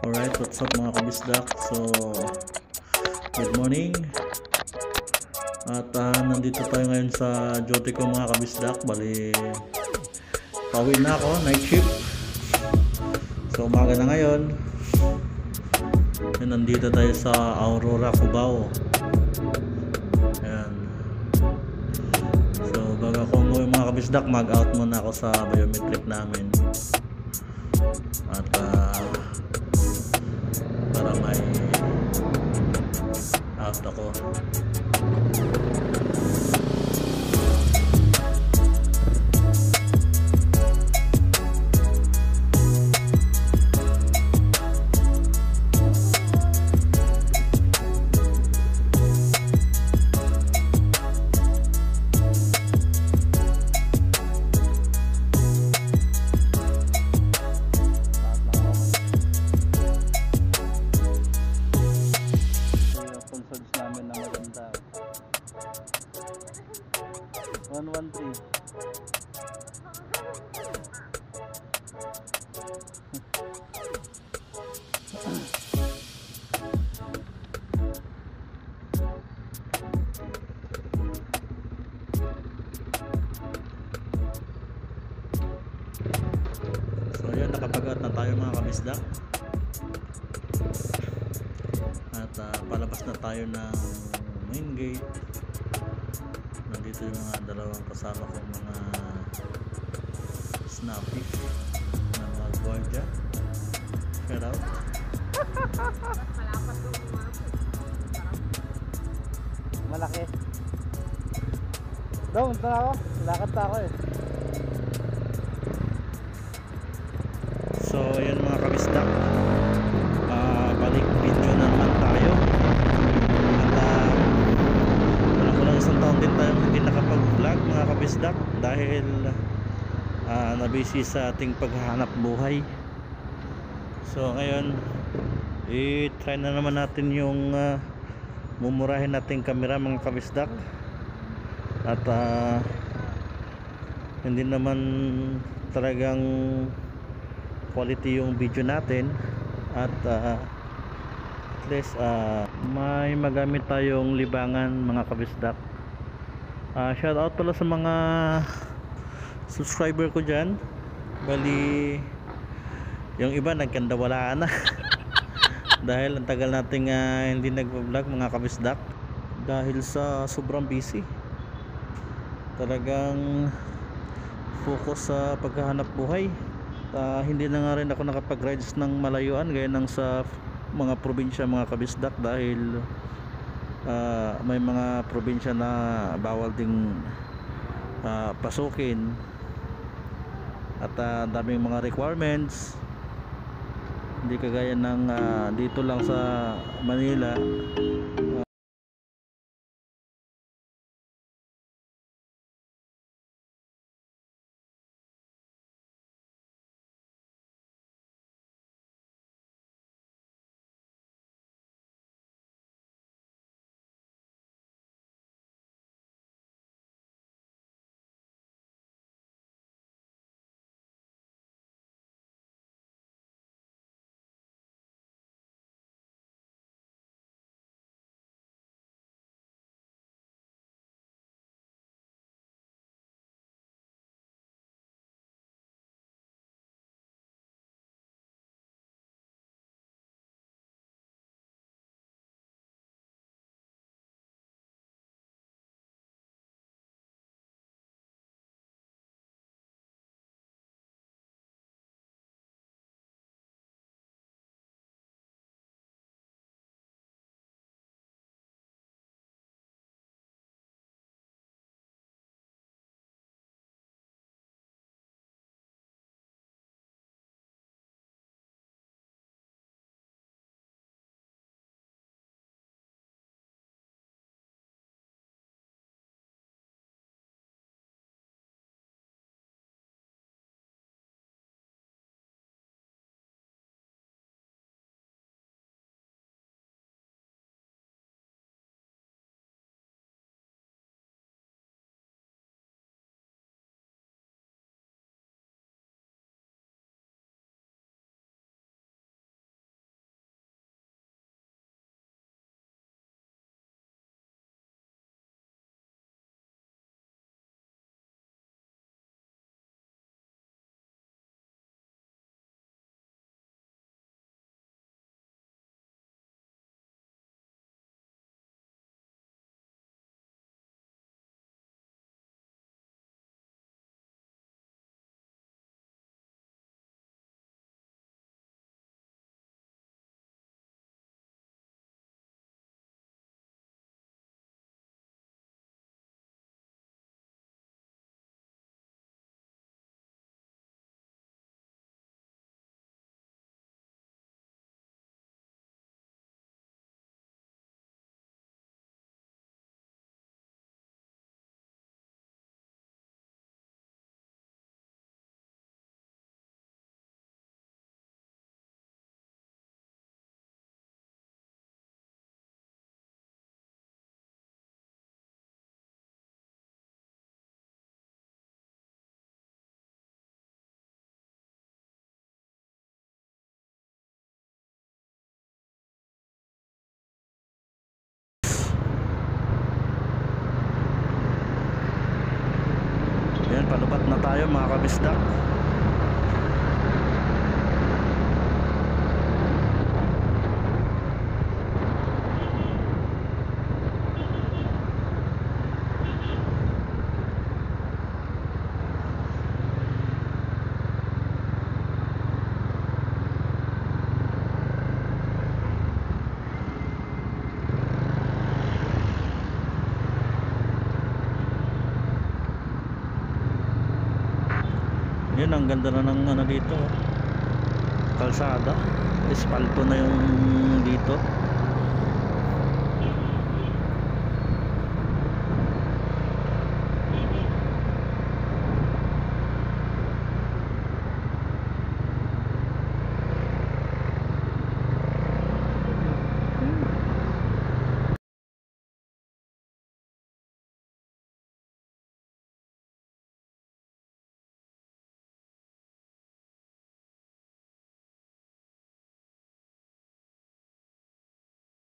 Alright, what's up mga kabisdak? So, good morning. At nandito tayo ngayon sa duty ko mga kabisdak. Bali, pauwi na ako, night shift. So, umaga na ngayon. And nandito tayo sa Aurora, Cubao. Ayan. So, bago ako umuwi mga kabisdak, mag-out muna ako sa biometric namin. At para may out ako. Consoles namin na maganda. 113. So yun, nakapag-out na tayo mga kabisdak. At palabas na tayo ng main gate. Nandito yung mga dalawang kasama kong mga snappy na mga guardia. Shout out. Malaki. Doon, punta ako. Lakad pa ako eh. So ayun mga kabisdak, balik video na naman tayo. At walang isang taon din tayo hindi nakapag-vlog mga kabisdak dahil nabisi sa ating paghahanap buhay. So ngayon i-try na naman natin yung mumurahin nating camera mga kabisdak. At hindi naman talagang quality yung video natin. At at least may magamit tayong libangan mga kabisdak. Shout out pala sa mga subscriber ko dyan. Bali yung iba nagkandawalaan na dahil ang tagal nating hindi nag-vlog mga kabisdak dahil sa sobrang busy. Talagang focus sa paghahanap buhay. Hindi na nga rin ako nakapag-rides ng malayuan gaya ng sa mga probinsya mga kabisdak dahil may mga probinsya na bawal ding pasukin at daming mga requirements, hindi kagaya ng dito lang sa Manila. kabisdak. Yun, ang ganda na ng ano dito, kalsada, espalto na yung dito.